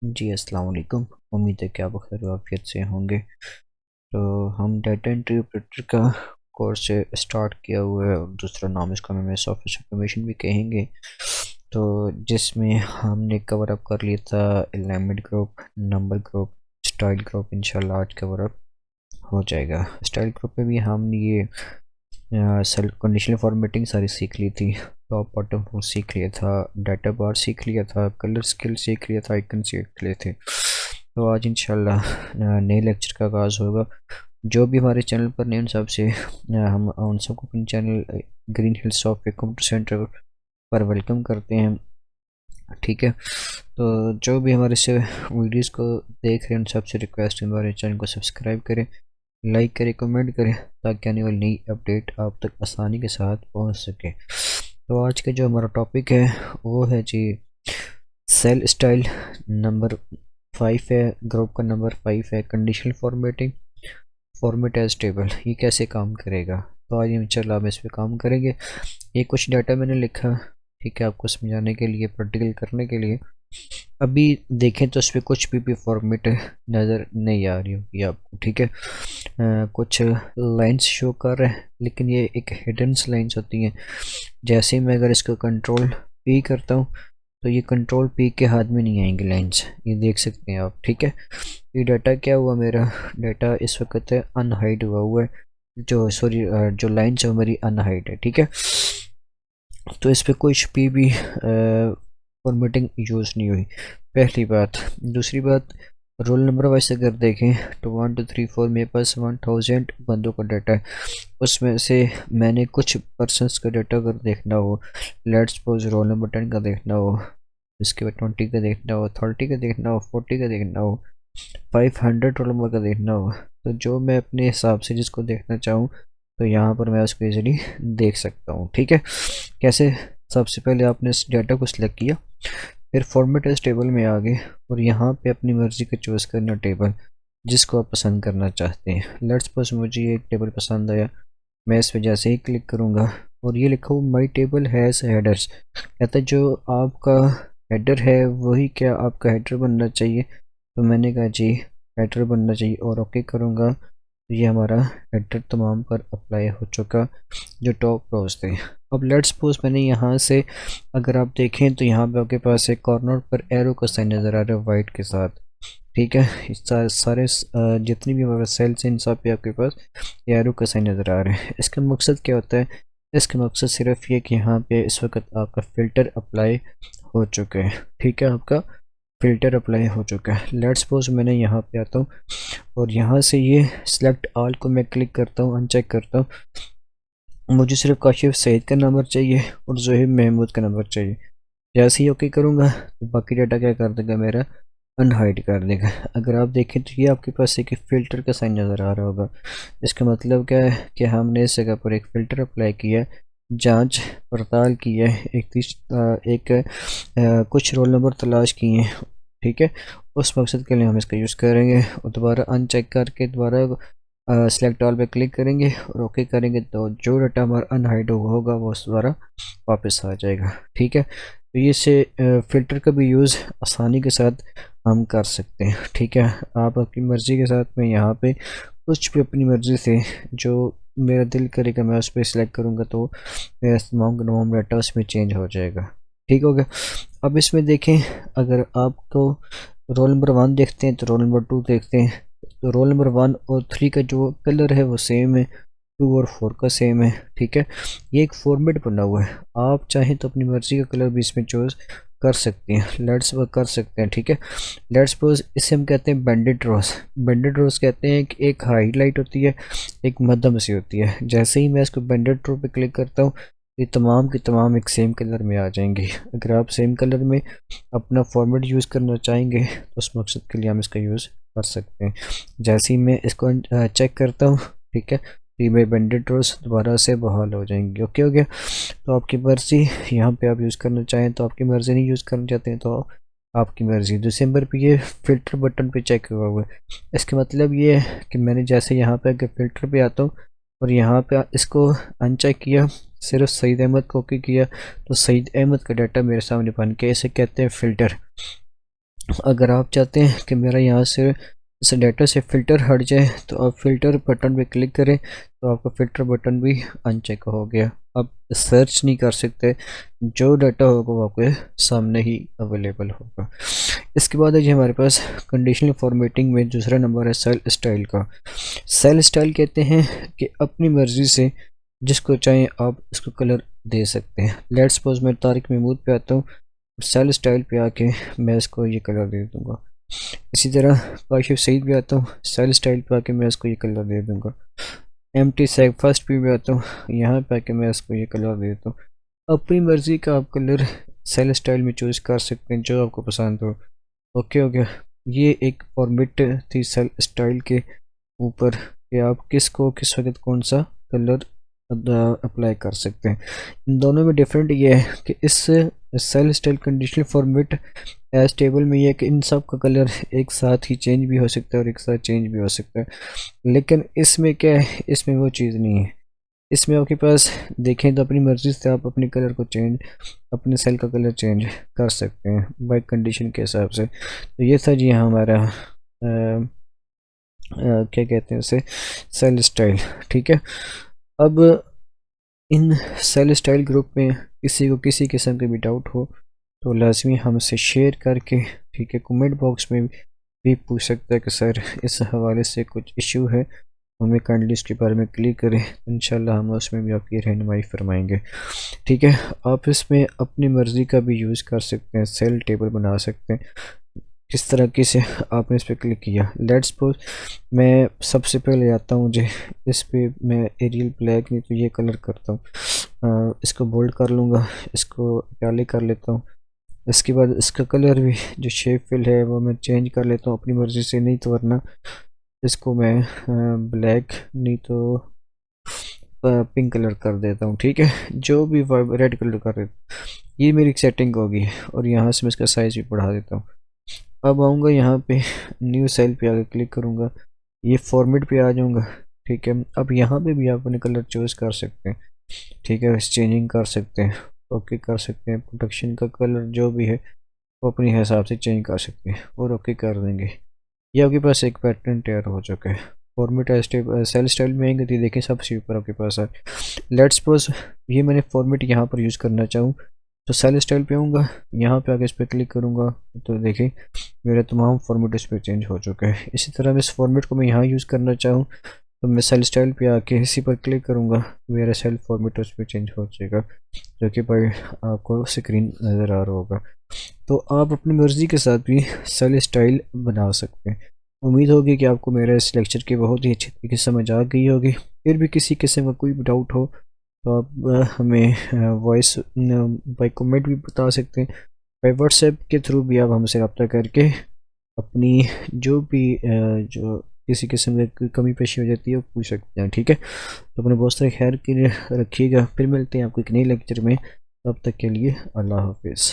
जी अस्सलाम वालेकुम। उम्मीद है कि आप खैर वाफियत से होंगे। तो हम डाटा एंट्री ऑपरेटर का कोर्स स्टार्ट किया हुआ है और दूसरा नाम इसका हमें ऑफिस ऑटोमेशन भी कहेंगे। तो जिसमें हमने कवर अप कर लिया था element group, number group, style group. इंशाल्लाह आज कवर अप हो जाएगा। स्टाइल ग्रुप पे भी हमने ये सेल्फ कंडीशनल फॉर्मेटिंग सारी सीख ली थी। टॉप बॉटम वो सीख लिया था, डाटा बार सीख लिया था, कलर स्किल सीख लिया था, आइकन सीख लिए थे। तो आज इंशाल्लाह नए लेक्चर का आगाज़ होगा। जो भी हमारे चैनल पर नए उन सब से हम उन सबको अपने channel Green Hill software computer centre पर वेलकम करते हैं। ठीक है, तो जो भी हमारे से वीडियोस को देख रहे हैं उन सबसे रिक्वेस्ट है हमारे चैनल को सब्सक्राइब करें, लाइक करें, कमेंट करें, ताकि आने वाली नई अपडेट आप तक आसानी के साथ पहुंच सके। तो आज का जो हमारा टॉपिक है वो है जी सेल स्टाइल नंबर 5 है, ग्रुप का नंबर 5 है, conditional formatting, format as table. ये कैसे काम करेगा, तो आज इंशाल्लाह हम इस पे काम करेंगे। ये कुछ डाटा मैंने लिखा, ठीक है, आपको समझाने के लिए, प्रैक्टिकल करने के लिए। अभी देखें तो इस पर कुछ भी फॉर्मेट नज़र नहीं आ रही होगी आपको। ठीक है, कुछ लाइंस शो कर रहे हैं लेकिन ये एक हिडन लाइंस होती हैं। जैसे ही मैं अगर इसका कंट्रोल पी करता हूँ तो ये कंट्रोल पी के हाथ में नहीं आएंगे लाइंस, ये देख सकते हैं आप। ठीक है, ये डाटा क्या हुआ, मेरा डाटा इस वक्त है अनहाइड हुआ है, जो सॉरी जो लाइंस है वो मेरी अनहाइड है। ठीक है, तो इस पर कुछ भी फॉर्मेटिंग यूज़ नहीं हुई, पहली बात। दूसरी बात, रोल नंबर वाइज अगर देखें तो 1 2 3 4 मेरे पास 1000 बंदों का डाटा है। उसमें से मैंने कुछ पर्सनस का डाटा अगर देखना हो, लेट्स सपोज रोल नंबर 10 का देखना हो, इसके बाद 20 का देखना हो, 30 का देखना हो, 40 का देखना हो, 500 रोल नंबर का देखना हो, तो जो मैं अपने हिसाब से जिसको देखना चाहूँ तो यहाँ पर मैं उसको इजीली देख सकता हूँ। ठीक है, कैसे? सबसे पहले आपने इस डाटा को सिलेक्ट किया, फिर फॉर्मेट एज टेबल में आ गए और यहाँ पे अपनी मर्ज़ी का चूज़ करना टेबल जिसको आप पसंद करना चाहते हैं। लेट्स सपोज मुझे ये एक टेबल पसंद आया, मैं इस पर जैसे ही क्लिक करूँगा और ये लिखा हुआ माई टेबल हैज़ हेडर्स, कहता है जो आपका हेडर है वही क्या आपका हेडर बनना चाहिए। तो मैंने कहा जी हेडर बनना चाहिए और ओके करूँगा, तो ये हमारा हेडर तमाम पर अप्लाई हो चुका जो टॉप रोज थे। अब लेट्स सपोज मैंने यहाँ से अगर आप देखें तो यहाँ पे आपके पास एक कॉर्नर पर एरो का साइन नज़र आ रहा है वाइट के साथ। ठीक है, इस सारे जितनी भी हमारे सेल्स हैं इन सब पे आपके पास एरो का साइन नज़र आ रहे हैं। इसका मकसद क्या होता है? इसका मकसद सिर्फ ये कि यहाँ पे इस वक्त आपका फ़िल्टर अप्लाई हो चुका है। ठीक है, आपका फ़िल्टर अप्लाई हो चुका है। लेट्स सपोज मैंने यहाँ पे आता हूँ और यहाँ से ये सिलेक्ट ऑल को मैं क्लिक करता हूँ, अनचेक करता हूँ, मुझे सिर्फ काशिफ सईद का नंबर चाहिए और जोहिब महमूद का नंबर चाहिए। जैसे ही ओके करूँगा तो बाकी डाटा क्या कर देगा, मेरा अनहाइड कर देगा। अगर आप देखें तो ये आपके पास एक फ़िल्टर का साइन नज़र आ रहा होगा। इसका मतलब क्या है कि हमने इस जगह पर एक फ़िल्टर अप्लाई किया, जांच पड़ताल की है, कुछ रोल नंबर तलाश किए हैं। ठीक है, उस मकसद के लिए हम इसका यूज़ करेंगे और दोबारा अनचेक करके दोबारा सेलेक्ट ऑल पे क्लिक करेंगे और ओके करेंगे तो जो डाटा हमारा अनहाइड होगा वो दोबारा वापस आ जाएगा। ठीक है, तो ये से फ़िल्टर का भी यूज़ आसानी के साथ हम कर सकते हैं। ठीक है, आप अपनी मर्ज़ी के साथ में यहाँ पे कुछ भी अपनी मर्ज़ी से जो मेरा दिल करेगा मैं उस पर सिलेक्ट करूँगा तो मेरा तमाम का तमाम डाटा उसमें चेंज हो जाएगा। ठीक हो गया। अब इसमें देखें, अगर आपको रोल नंबर 1 देखते हैं तो रोल नंबर 2 देखते हैं, तो रोल नंबर 1 और 3 का जो कलर है वो सेम है, 2 और 4 का सेम है। ठीक है, ये एक फॉर्मेट बना हुआ है, आप चाहें तो अपनी मर्ज़ी का कलर भी इसमें चूज़ कर सकते हैं, लेट्स वर्क कर सकते हैं। ठीक है, लेट्स सपोज इसे हम कहते हैं बैंडेड रोज। बैंडेड रोज कहते हैं कि एक हाईलाइट होती है, एक मध्यम सी होती है। जैसे ही मैं इसको बैंडेड रो पे क्लिक करता हूँ ये तमाम के तमाम एक सेम कलर में आ जाएंगे। अगर आप सेम कलर में अपना फॉर्मेट यूज़ करना चाहेंगे तो उस मकसद के लिए हम इसका यूज़ कर सकते हैं। जैसे ही मैं इसको चेक करता हूँ, ठीक है, तो ये मेरे बैंडेड रोज दोबारा से बहाल हो जाएंगे। ओके हो गया। तो आपकी मर्ज़ी, यहाँ पे आप यूज़ करना चाहें तो आपकी मर्ज़ी, नहीं यूज़ करना चाहते हैं तो आपकी मर्ज़ी। दिसंबर पे ये फ़िल्टर बटन पे चेक हुआ हुआ है, इसका मतलब ये है कि मैंने जैसे यहाँ पे अगर फ़िल्टर पे आता हूँ और यहाँ पे इसको अनचेक किया, सिर्फ सईद अहमद को ओके किया, तो सईद अहमद का डाटा मेरे सामने बन के, इसे कहते हैं फ़िल्टर। अगर आप चाहते हैं कि मेरा यहाँ से इस डाटा से फ़िल्टर हट जाए तो आप फ़िल्टर बटन पे क्लिक करें, तो आपका फ़िल्टर बटन भी अनचेक हो गया। आप सर्च नहीं कर सकते, जो डाटा होगा वो आपके सामने ही अवेलेबल होगा। इसके बाद है जी हमारे पास कंडीशनल फॉर्मेटिंग में दूसरा नंबर है सेल स्टाइल का। सेल स्टाइल कहते हैं कि अपनी मर्ज़ी से जिसको चाहें आप इसको कलर दे सकते हैं। लेट्स सपोज मैं तारिक महमूद पे आता हूँ, सेल स्टाइल पे आके मैं इसको ये कलर दे दूँगा। इसी तरह काशिफ सईद पे आता हूँ, सेल स्टाइल पे आके मैं इसको ये कलर दे दूँगा। एम्प्टी सैग फर्स्ट पे आता हूँ, यहाँ पे आके मैं इसको ये कलर दे देता हूँ। अपनी मर्ज़ी का आप कलर सेल स्टाइल में चूज़ कर सकते हैं जो आपको पसंद हो। ओके हो गया। ये एक फॉर्मेट थी सेल स्टाइल के ऊपर कि आप किसको किस वक्त कौन सा कलर अप्लाई कर सकते हैं। इन दोनों में डिफरेंट ये है कि इस cell style conditional format as table में ये है कि इन सब का कलर एक साथ ही चेंज भी हो सकता है और एक साथ चेंज भी हो सकता है। लेकिन इसमें क्या है, इसमें वो चीज़ नहीं है। इसमें आपके पास देखें तो अपनी मर्ज़ी से आप अपने कलर को चेंज, अपने सेल का कलर चेंज कर सकते हैं बाई कंडीशन के हिसाब से। तो ये था जी हमारा क्या कहते हैं उसे, सेल स्टाइल। ठीक है। अब इन सेल स्टाइल ग्रुप में किसी को किसी किस्म के भी डाउट हो तो लाजमी हमसे शेयर करके, ठीक है, कमेंट बॉक्स में भी पूछ सकता है कि सर इस हवाले से कुछ इशू है, हमें काइंडली इसके बारे में क्लियर करें। इंशाल्लाह हम उसमें भी आपकी रहनुमाई फरमाएंगे। ठीक है। आप इसमें अपनी मर्ज़ी का भी यूज़ कर सकते हैं, सेल टेबल बना सकते हैं किस तरीके से आपने इस पर क्लिक किया। लेट्स सपोज मैं सबसे पहले आता हूँ मुझे इस पे, मैं एरियल ब्लैक नहीं तो ये कलर करता हूँ, इसको बोल्ड कर लूँगा, इसको काले कर लेता हूँ। इसके बाद इसका कलर भी जो शेप फिल है वो मैं चेंज कर लेता हूँ अपनी मर्ज़ी से, नहीं तो वरना इसको मैं ब्लैक नहीं तो पिंक कलर कर देता हूँ। ठीक है। जो भी रेड कलर कर देता हूँ, ये मेरी सेटिंग होगी और यहाँ से मैं इसका साइज़ भी बढ़ा देता हूँ। अब आऊँगा यहाँ पे न्यू सेल पे आकर क्लिक करूँगा, ये फॉर्मेट पे आ जाऊँगा। ठीक है। अब यहाँ पे भी आप अपने कलर चूज़ कर सकते हैं। ठीक है। चेंजिंग कर सकते हैं, ओके कर सकते हैं, प्रोटेक्शन का कलर जो भी है वो अपने हिसाब से चेंज कर सकते हैं और ओके कर देंगे। ये आपके पास एक पैटर्न तैयार हो चुका है। फॉर्मेट सेल स्टाइल में आएंगे तो देखें सबसे ऊपर आपके पास है। लेट्स सपोज ये मैंने फॉर्मेट यहाँ पर यूज़ करना चाहूँ तो सेल स्टाइल पे आऊँगा, यहाँ पे आके इस पर क्लिक करूँगा तो देखें मेरे तमाम फॉर्मेट इस पर चेंज हो चुका है। इसी तरह इस फॉर्मेट को मैं यहाँ यूज़ करना चाहूँ तो मैं सेल स्टाइल पे आके इसी पर क्लिक करूँगा, मेरा सेल फॉर्मेट उस पर चेंज हो जाएगा जो कि पर आपको स्क्रीन नज़र आ रहा होगा। तो आप अपनी मर्ज़ी के साथ भी सेल स्टाइल बना सकते हैं। उम्मीद होगी कि आपको मेरा इस लेक्चर की बहुत ही अच्छी तरीके से समझ आ गई होगी। फिर भी किसी किस्म का कोई भी डाउट हो तो आप हमें वॉइस बाय कमेंट भी बता सकते हैं, बाय व्हाट्सएप के थ्रू भी आप हमसे रब्ता करके अपनी जो भी जो किसी किस्म की कमी पेशी हो जाती है वो पूछ सकते हैं। ठीक है। तो अपने बहुत सारे ख्याल के रखिएगा। फिर मिलते हैं आपको एक नई लेक्चर में, तब तक के लिए अल्लाह हाफिज़।